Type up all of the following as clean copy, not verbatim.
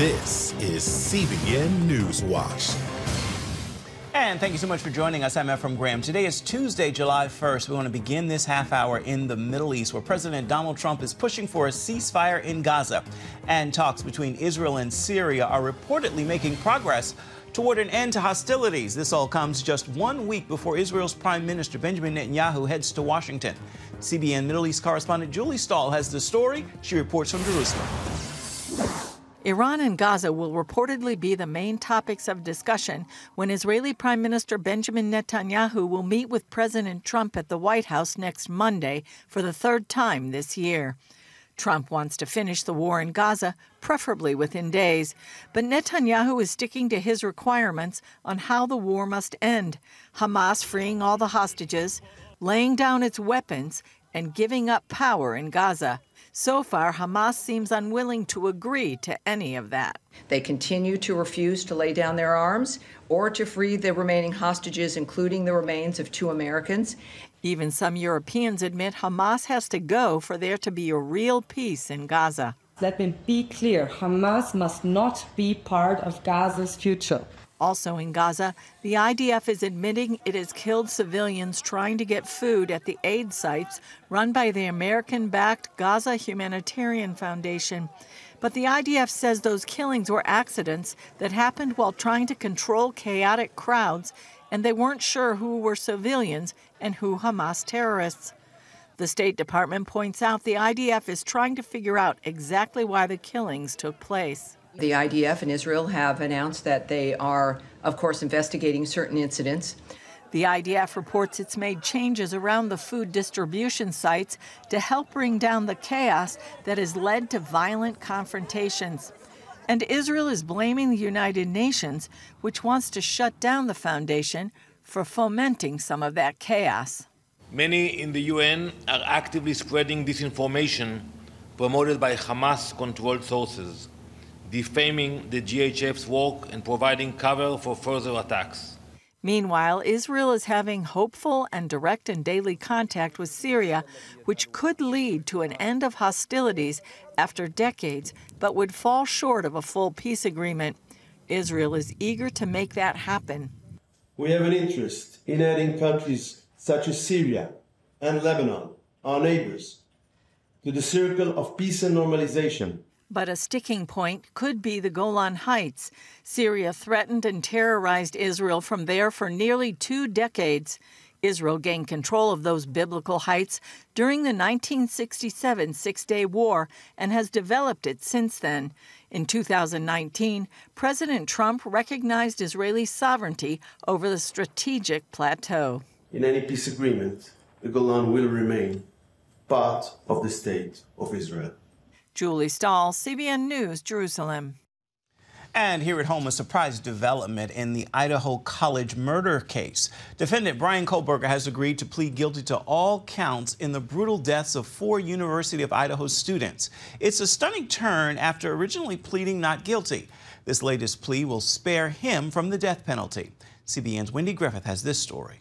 This is CBN NewsWatch. And thank you so much for joining us. I'm Ephraim Graham. Today is Tuesday, July 1st. We want to begin this half hour in the Middle East, where President Donald Trump is pushing for a ceasefire in Gaza. And talks between Israel and Syria are reportedly making progress toward an end to hostilities. This all comes just 1 week before Israel's Prime Minister Benjamin Netanyahu heads to Washington. CBN Middle East correspondent Julie Stahl has the story. She reports from Jerusalem. Iran and Gaza will reportedly be the main topics of discussion when Israeli Prime Minister Benjamin Netanyahu will meet with President Trump at the White House next Monday for the third time this year. Trump wants to finish the war in Gaza, preferably within days, but Netanyahu is sticking to his requirements on how the war must end: Hamas freeing all the hostages, laying down its weapons, and giving up power in Gaza. So far, Hamas seems unwilling to agree to any of that. They continue to refuse to lay down their arms or to free the remaining hostages, including the remains of 2 Americans. Even some Europeans admit Hamas has to go for there to be a real peace in Gaza. Let me be clear, Hamas must not be part of Gaza's future. Also in Gaza, the IDF is admitting it has killed civilians trying to get food at the aid sites run by the American-backed Gaza Humanitarian Foundation. But the IDF says those killings were accidents that happened while trying to control chaotic crowds, and they weren't sure who were civilians and who Hamas terrorists. The State Department points out the IDF is trying to figure out exactly why the killings took place. The IDF and Israel have announced that they are, of course, investigating certain incidents. The IDF reports it's made changes around the food distribution sites to help bring down the chaos that has led to violent confrontations. And Israel is blaming the United Nations, which wants to shut down the foundation, for fomenting some of that chaos. Many in the UN are actively spreading disinformation promoted by Hamas-controlled sources, defaming the GHF's work and providing cover for further attacks. Meanwhile, Israel is having hopeful and direct and daily contact with Syria, which could lead to an end of hostilities after decades, but would fall short of a full peace agreement. Israel is eager to make that happen. We have an interest in adding countries such as Syria and Lebanon, our neighbors, to the circle of peace and normalization. But a sticking point could be the Golan Heights. Syria threatened and terrorized Israel from there for nearly 2 decades. Israel gained control of those biblical heights during the 1967 Six-Day War and has developed it since then. In 2019, President Trump recognized Israeli sovereignty over the strategic plateau. In any peace agreement, the Golan will remain part of the state of Israel. Julie Stahl, CBN News, Jerusalem. And here at home, a surprise development in the Idaho college murder case. Defendant Bryan Kohberger has agreed to plead guilty to all counts in the brutal deaths of 4 University of Idaho students. It's a stunning turn after originally pleading not guilty. This latest plea will spare him from the death penalty. CBN's Wendy Griffith has this story.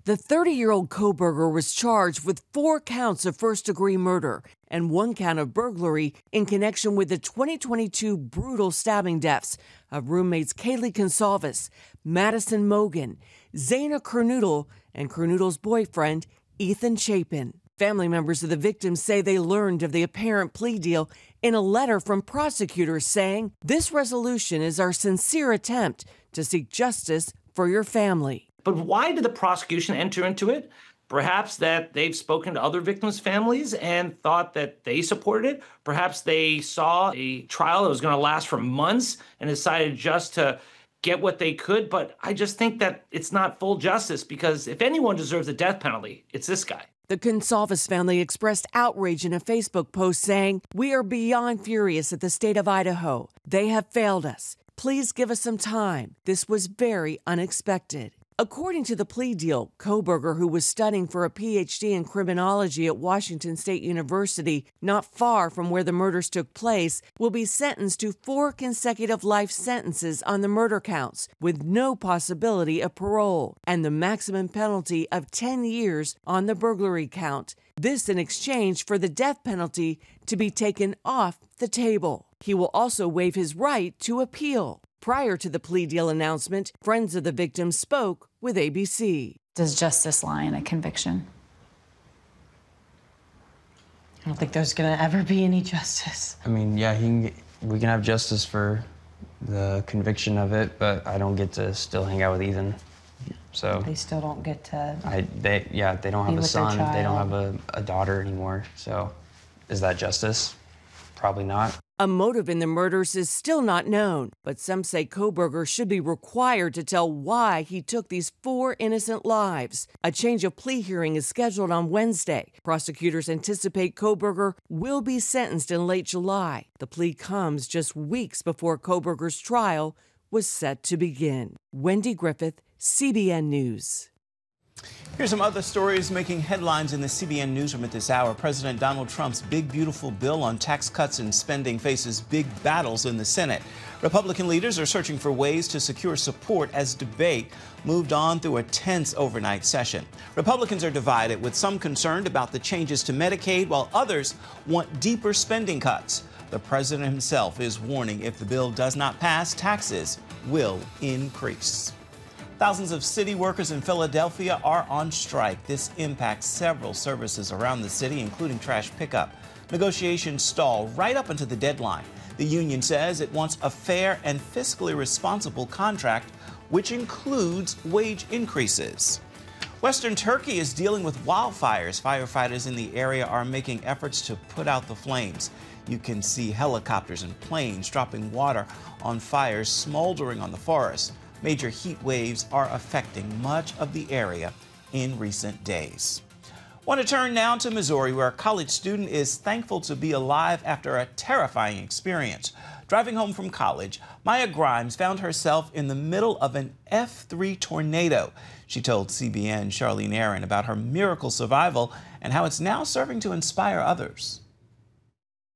The 30-year-old Kohberger was charged with 4 counts of first-degree murder and 1 count of burglary in connection with the 2022 brutal stabbing deaths of roommates Kaylee Consalvis, Madison Mogan, Zaina Kernoodle, and Kernoodle's boyfriend, Ethan Chapin. Family members of the victims say they learned of the apparent plea deal in a letter from prosecutors saying, "This resolution is our sincere attempt to seek justice for your family." But why did the prosecution enter into it? Perhaps that they've spoken to other victims' families and thought that they supported it. Perhaps they saw a trial that was going to last for months and decided just to get what they could. But I just think that it's not full justice, because if anyone deserves the death penalty, it's this guy. The Consalvis family expressed outrage in a Facebook post saying, "We are beyond furious at the state of Idaho. They have failed us. Please give us some time. This was very unexpected." According to the plea deal, Kohberger, who was studying for a PhD in criminology at Washington State University, not far from where the murders took place, will be sentenced to 4 consecutive life sentences on the murder counts, with no possibility of parole, and the maximum penalty of 10 years on the burglary count. This in exchange for the death penalty to be taken off the table. He will also waive his right to appeal. Prior to the plea deal announcement, friends of the victim spoke with ABC. Does justice lie in a conviction? I don't think there's gonna ever be any justice. I mean, yeah, we can have justice for the conviction of it, but I don't get to still hang out with Ethan. So They still don't get to. They don't have a son. They don't have a daughter anymore. So, is that justice? Probably not. A motive in the murders is still not known, but some say Kohberger should be required to tell why he took these 4 innocent lives. A change of plea hearing is scheduled on Wednesday. Prosecutors anticipate Kohberger will be sentenced in late July. The plea comes just weeks before Kohberger's trial was set to begin. Wendy Griffith, CBN News. Here's some other stories making headlines in the CBN newsroom at this hour. President Donald Trump's big, beautiful bill on tax cuts and spending faces big battles in the Senate. Republican leaders are searching for ways to secure support as debate moved on through a tense overnight session. Republicans are divided, with some concerned about the changes to Medicaid, while others want deeper spending cuts. The president himself is warning if the bill does not pass, taxes will increase. Thousands of city workers in Philadelphia are on strike. This impacts several services around the city, including trash pickup. Negotiations stall right up until the deadline. The union says it wants a fair and fiscally responsible contract, which includes wage increases. Western Turkey is dealing with wildfires. Firefighters in the area are making efforts to put out the flames. You can see helicopters and planes dropping water on fires smoldering on the forest. Major heat waves are affecting much of the area in recent days. Want to turn now to Missouri, where a college student is thankful to be alive after a terrifying experience. Driving home from college, Maya Grimes found herself in the middle of an F3 tornado. She told CBN Charlene Aaron about her miracle survival and how it's now serving to inspire others.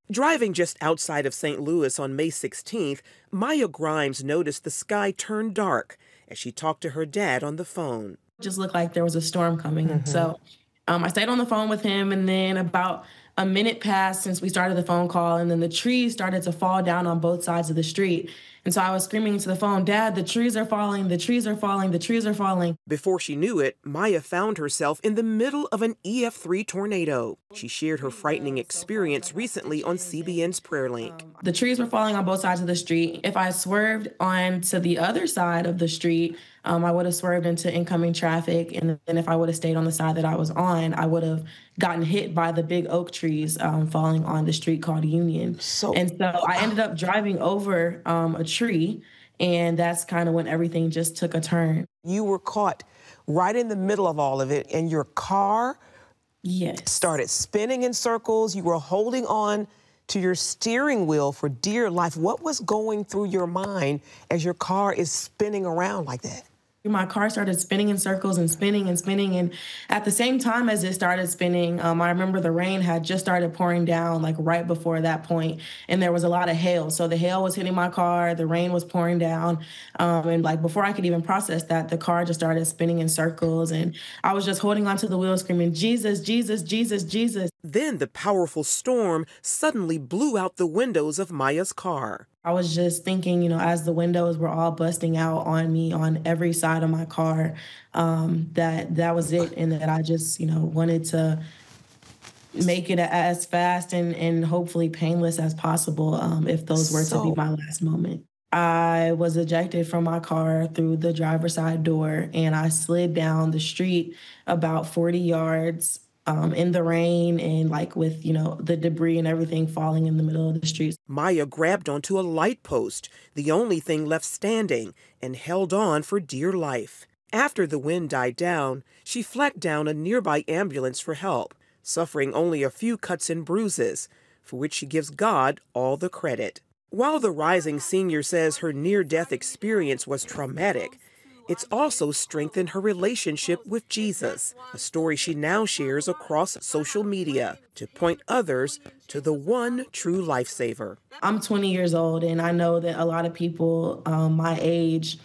Driving just outside of St. Louis on May 16th, Maya Grimes noticed the sky turn dark as she talked to her dad on the phone. It just looked like there was a storm coming. So I stayed on the phone with him, and then about a minute passed since we started the phone call, and then the trees started to fall down on both sides of the street. And so I was screaming into the phone, "Dad, the trees are falling, the trees are falling, the trees are falling." Before she knew it, Maya found herself in the middle of an EF3 tornado. She shared her frightening experience recently on CBN's Prayer Link. The trees were falling on both sides of the street. If I swerved onto the other side of the street, I would have swerved into incoming traffic. And then if I would have stayed on the side that I was on, I would have gotten hit by the big oak trees falling on the street called Union. So I ended up driving over a tree, and that's kind of when everything just took a turn. You were caught right in the middle of all of it, and your car started spinning in circles. You were holding on to your steering wheel for dear life. What was going through your mind as your car is spinning around like that? My car started spinning in circles and spinning and spinning. And at the same time as it started spinning, I remember the rain had just started pouring down like right before that point. And there was a lot of hail. So the hail was hitting my car. The rain was pouring down. And like before I could even process that, the car just started spinning in circles. And I was just holding onto the wheel screaming, "Jesus, Jesus, Jesus, Jesus." Then the powerful storm suddenly blew out the windows of Maya's car. I was just thinking, as the windows were all busting out on me on every side of my car, that was it. And that I just, wanted to make it as fast and hopefully painless as possible if those were to be my last moment. I was ejected from my car through the driver's side door, and I slid down the street about 40 yards in the rain and with, the debris and everything falling in the middle of the street. Maya grabbed onto a light post, the only thing left standing, and held on for dear life. After the wind died down, she flagged down a nearby ambulance for help, suffering only a few cuts and bruises, for which she gives God all the credit. While the rising senior says her near-death experience was traumatic, It's also strengthened her relationship with Jesus, a story she now shares across social media to point others to the one true lifesaver. I'm 20 years old, and I know that a lot of people my age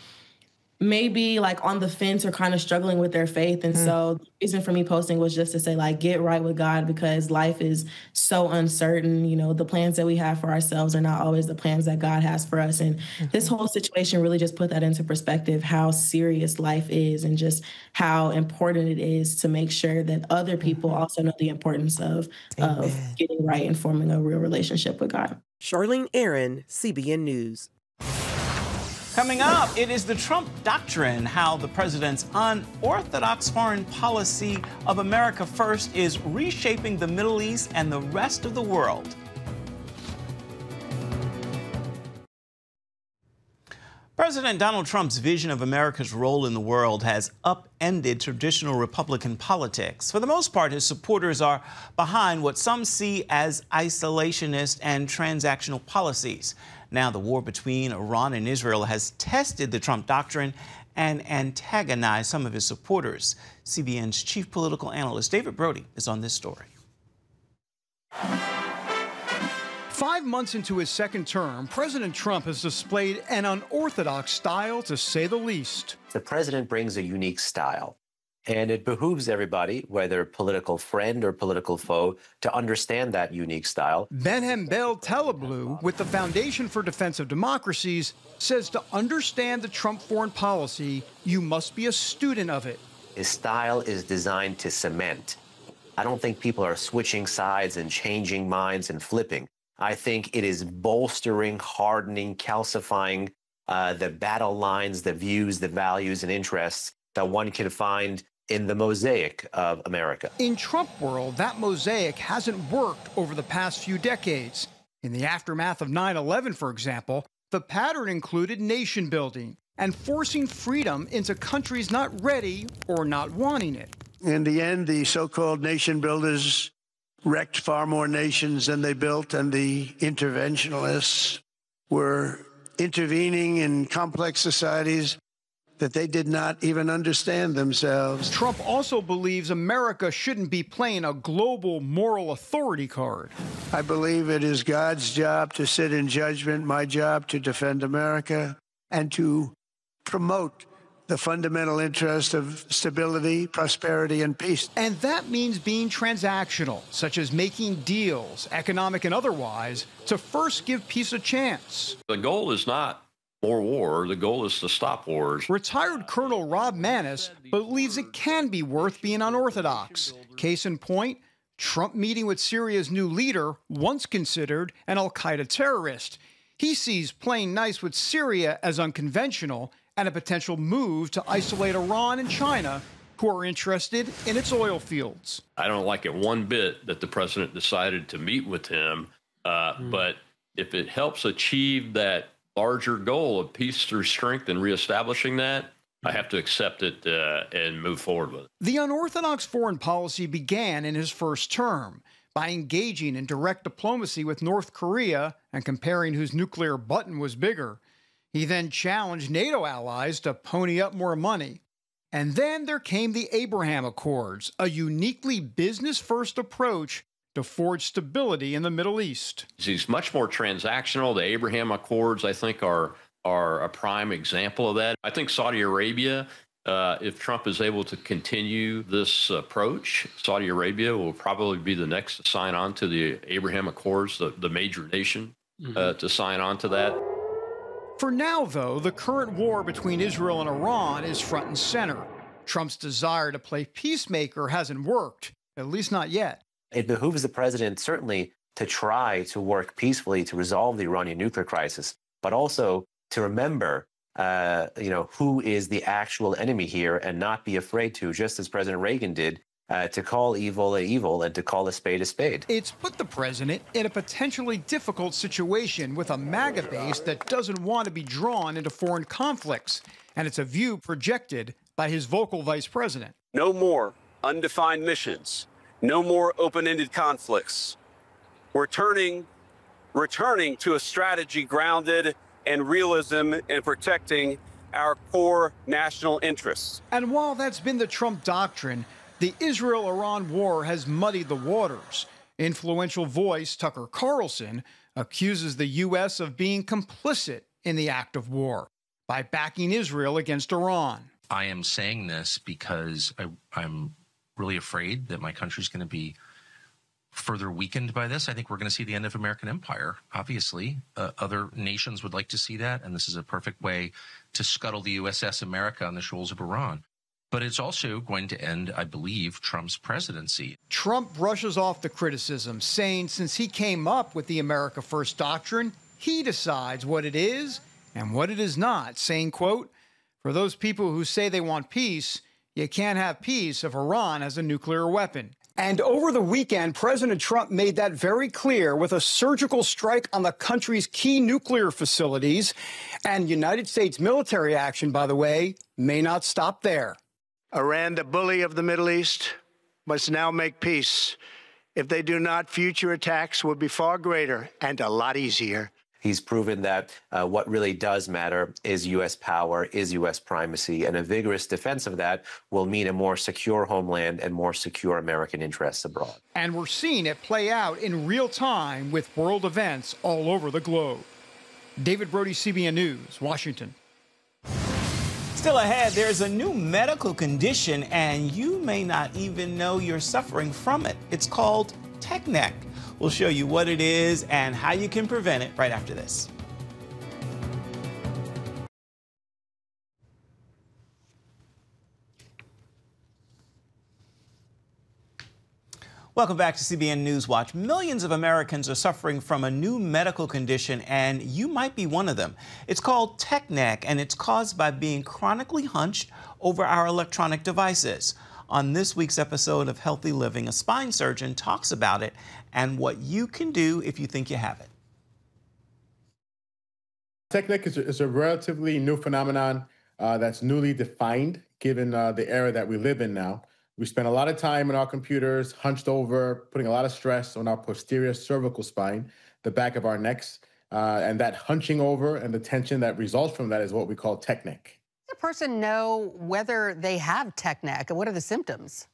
may be like on the fence or kind of struggling with their faith. And so the reason for me posting was just to say, like, get right with God, because life is so uncertain. You know, the plans that we have for ourselves are not always the plans that God has for us. And this whole situation really just put that into perspective, how serious life is and just how important it is to make sure that other people also know the importance of getting right and forming a real relationship with God. Charlene Aaron, CBN News. Coming up, it is the Trump doctrine, how the president's unorthodox foreign policy of America first is reshaping the Middle East and the rest of the world. President Donald Trump's vision of America's role in the world has upended traditional Republican politics. For the most part, his supporters are behind what some see as isolationist and transactional policies. Now, the war between Iran and Israel has tested the Trump doctrine and antagonized some of his supporters. CBN's chief political analyst David Brody is on this story. 5 months into his second term, President Trump has displayed an unorthodox style, to say the least. The president brings a unique style, and it behooves everybody, whether political friend or political foe, to understand that unique style. Benhem Bel Talablu, with the Foundation for Defense of Democracies, says to understand the Trump foreign policy, you must be a student of it. His style is designed to cement. I don't think people are switching sides and changing minds and flipping. I think it is bolstering, hardening, calcifying the battle lines, the views, the values, and interests that one can find in the mosaic of America. In Trump world, that mosaic hasn't worked over the past few decades. In the aftermath of 9/11, for example, the pattern included nation building and forcing freedom into countries not ready or not wanting it. In the end, the so-called nation builders wrecked far more nations than they built, and the interventionists were intervening in complex societies that they did not even understand themselves. Trump also believes America shouldn't be playing a global moral authority card. I believe it is God's job to sit in judgment, my job to defend America and to promote the fundamental interest of stability, prosperity, and peace. And that means being transactional, such as making deals, economic and otherwise, to first give peace a chance. The goal is not more war. The goal is to stop wars. Retired Colonel Rob Maness believes it can be worth being unorthodox. Case in point, Trump meeting with Syria's new leader, once considered an al-Qaeda terrorist. He sees playing nice with Syria as unconventional and a potential move to isolate Iran and China, who are interested in its oil fields. I don't like it one bit that the president decided to meet with him, but if it helps achieve that larger goal of peace through strength and reestablishing that, I have to accept it and move forward with it. The unorthodox foreign policy began in his first term by engaging in direct diplomacy with North Korea and comparing whose nuclear button was bigger. He then challenged NATO allies to pony up more money. And then there came the Abraham Accords, a uniquely business-first approach to forge stability in the Middle East. He's much more transactional. The Abraham Accords, I think, are a prime example of that. I think Saudi Arabia, if Trump is able to continue this approach, Saudi Arabia will probably be the next to sign on to the Abraham Accords, the major nation to sign on to that. For now, though, the current war between Israel and Iran is front and center. Trump's desire to play peacemaker hasn't worked, at least not yet. It behooves the president certainly to try to work peacefully to resolve the Iranian nuclear crisis, but also to remember, who is the actual enemy here and not be afraid to, just as President Reagan did, to call evil and to call a spade a spade. It's put the president in a potentially difficult situation with a MAGA base that doesn't want to be drawn into foreign conflicts, and it's a view projected by his vocal vice president. No more undefined missions. No more open-ended conflicts. We're returning to a strategy grounded in realism and protecting our core national interests. And while that's been the Trump doctrine, the Israel-Iran war has muddied the waters. Influential voice Tucker Carlson accuses the U.S. of being complicit in the act of war by backing Israel against Iran. I am saying this because I'm really afraid that my country's going to be further weakened by this. I think we're going to see the end of American empire. Obviously, other nations would like to see that, and this is a perfect way to scuttle the USS America on the shoals of Iran. But it's also going to end, I believe, Trump's presidency. Trump brushes off the criticism, saying since he came up with the America First doctrine, he decides what it is and what it is not, saying, quote, "For those people who say they want peace, you can't have peace if Iran has a nuclear weapon." And over the weekend, President Trump made that very clear with a surgical strike on the country's key nuclear facilities. And United States military action, by the way, may not stop there. Iran, the bully of the Middle East, must now make peace. If they do not, future attacks will be far greater and a lot easier. He's proven that what really does matter is U.S. power, is U.S. primacy, and a vigorous defense of that will mean a more secure homeland and more secure American interests abroad. And we're seeing it play out in real time with world events all over the globe. David Brody, CBN News, Washington. Still ahead, there's a new medical condition, and you may not even know you're suffering from it. It's called tech neck. We'll show you what it is and how you can prevent it right after this. Welcome back to CBN NewsWatch. Millions of Americans are suffering from a new medical condition, and you might be one of them. It's called tech neck, and it's caused by being chronically hunched over our electronic devices. On this week's episode of Healthy Living, a spine surgeon talks about it and what you can do if you think you have it. Tech neck is a relatively new phenomenon that's newly defined given the era that we live in now. We spend a lot of time in our computers, hunched over, putting a lot of stress on our posterior cervical spine, the back of our necks, and that hunching over and the tension that results from that is what we call tech neck. Does a person know whether they have tech neck, and what are the symptoms?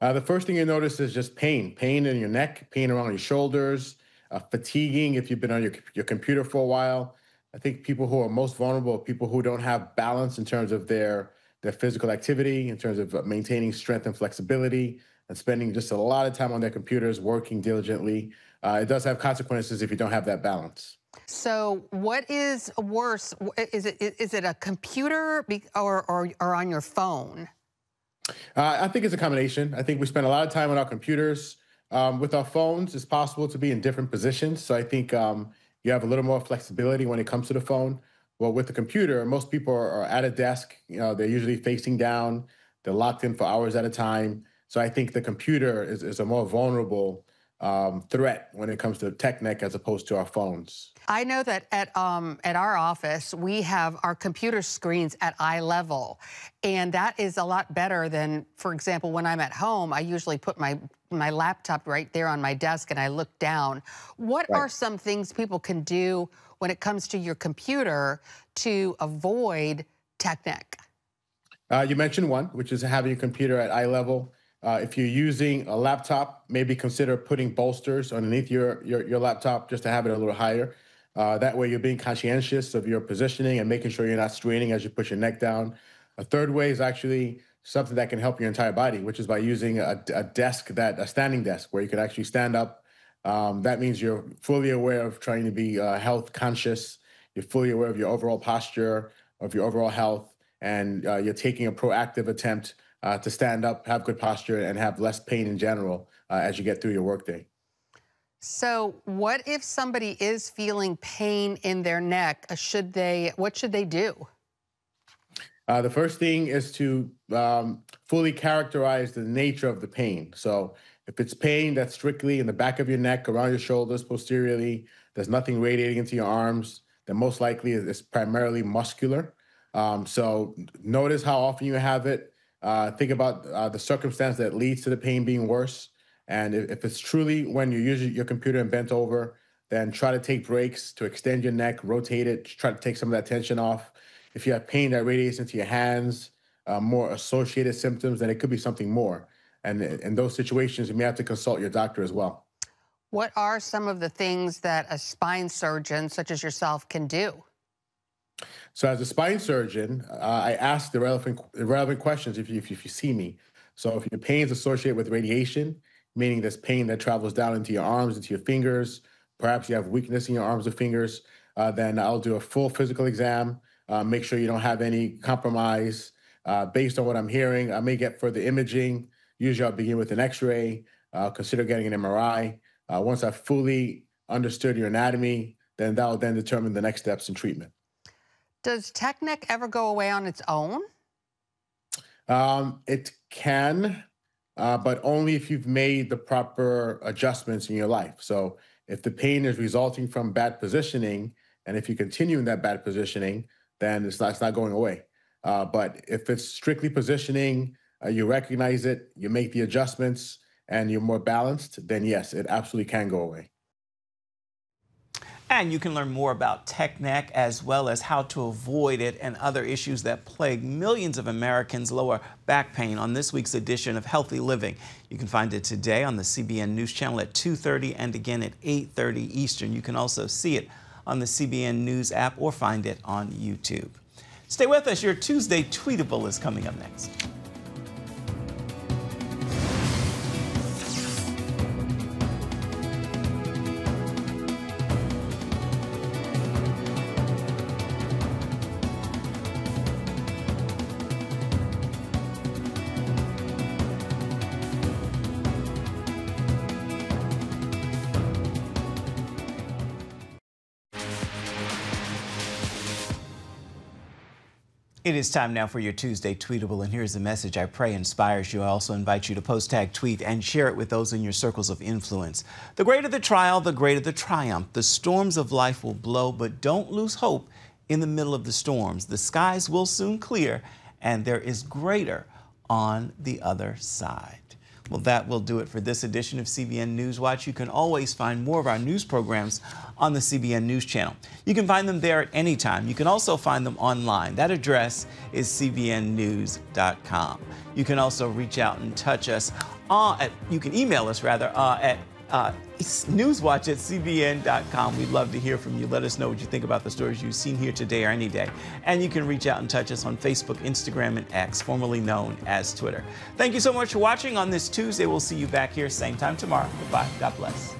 The first thing you notice is just pain in your neck, pain around your shoulders, fatiguing if you've been on your computer for a while. I think people who are most vulnerable are people who don't have balance in terms of their physical activity, in terms of maintaining strength and flexibility, and spending just a lot of time on their computers, working diligently. It does have consequences if you don't have that balance. So what is worse? Is it a computer or on your phone? I think it's a combination. I think we spend a lot of time on our computers. With our phones, it's possible to be in different positions. So I think you have a little more flexibility when it comes to the phone. Well, with the computer, most people are at a desk. You know, they're usually facing down. They're locked in for hours at a time. So I think the computer is a more vulnerable threat when it comes to tech neck as opposed to our phones. I know that at our office, we have our computer screens at eye level, and that is a lot better than, for example, when I'm at home, I usually put my laptop right there on my desk and I look down. What are some things people can do when it comes to your computer to avoid tech neck? You mentioned one, which is having your computer at eye level. If you're using a laptop, maybe consider putting bolsters underneath your laptop just to have it a little higher. That way you're being conscientious of your positioning and making sure you're not straining as you put your neck down. A third way is actually something that can help your entire body, which is by using a standing desk where you can actually stand up. That means you're fully aware of trying to be health conscious. You're fully aware of your overall posture, of your overall health, and you're taking a proactive attempt to stand up, have good posture, and have less pain in general as you get through your workday. So what if somebody is feeling pain in their neck? What should they do? The first thing is to fully characterize the nature of the pain. So if it's pain that's strictly in the back of your neck, around your shoulders, posteriorly, there's nothing radiating into your arms, then most likely it's primarily muscular. So notice how often you have it. Think about the circumstance that leads to the pain being worse. And if it's truly when you're using your computer and bent over, then try to take breaks to extend your neck, rotate it, try to take some of that tension off. If you have pain that radiates into your hands, more associated symptoms, then it could be something more. And in those situations, you may have to consult your doctor as well. What are some of the things that a spine surgeon, such as yourself, can do? So as a spine surgeon, I ask the relevant questions if you see me. So if your pain is associated with radiation, meaning there's pain that travels down into your arms, into your fingers, perhaps you have weakness in your arms or fingers, then I'll do a full physical exam, make sure you don't have any compromise. Based on what I'm hearing, I may get further imaging. Usually I'll begin with an x-ray, consider getting an MRI. Once I've fully understood your anatomy, then that will then determine the next steps in treatment. Does tech neck ever go away on its own? It can, but only if you've made the proper adjustments in your life. So if the pain is resulting from bad positioning, and if you continue in that bad positioning, then it's not going away. But if it's strictly positioning, you recognize it, you make the adjustments, and you're more balanced, then yes, it absolutely can go away. And you can learn more about tech neck as well as how to avoid it and other issues that plague millions of Americans' lower back pain on this week's edition of Healthy Living. You can find it today on the CBN News Channel at 2:30 and again at 8:30 Eastern. You can also see it on the CBN News app or find it on YouTube. Stay with us. Your Tuesday Tweetable is coming up next. It is time now for your Tuesday Tweetable, and here's a message I pray inspires you. I also invite you to post, tag, tweet, and share it with those in your circles of influence. The greater the trial, the greater the triumph. The storms of life will blow, but don't lose hope in the middle of the storms. The skies will soon clear, and there is greater on the other side. Well, that will do it for this edition of CBN NewsWatch. You can always find more of our news programs on the CBN News Channel. You can find them there at any time. You can also find them online. That address is cbnnews.com. You can also reach out and touch us. You can email us, rather, at newswatch@cbn.com. We'd love to hear from you. Let us know what you think about the stories you've seen here today or any day. And you can reach out and touch us on Facebook, Instagram, and X, formerly known as Twitter. Thank you so much for watching on this Tuesday. We'll see you back here same time tomorrow. Goodbye. God bless.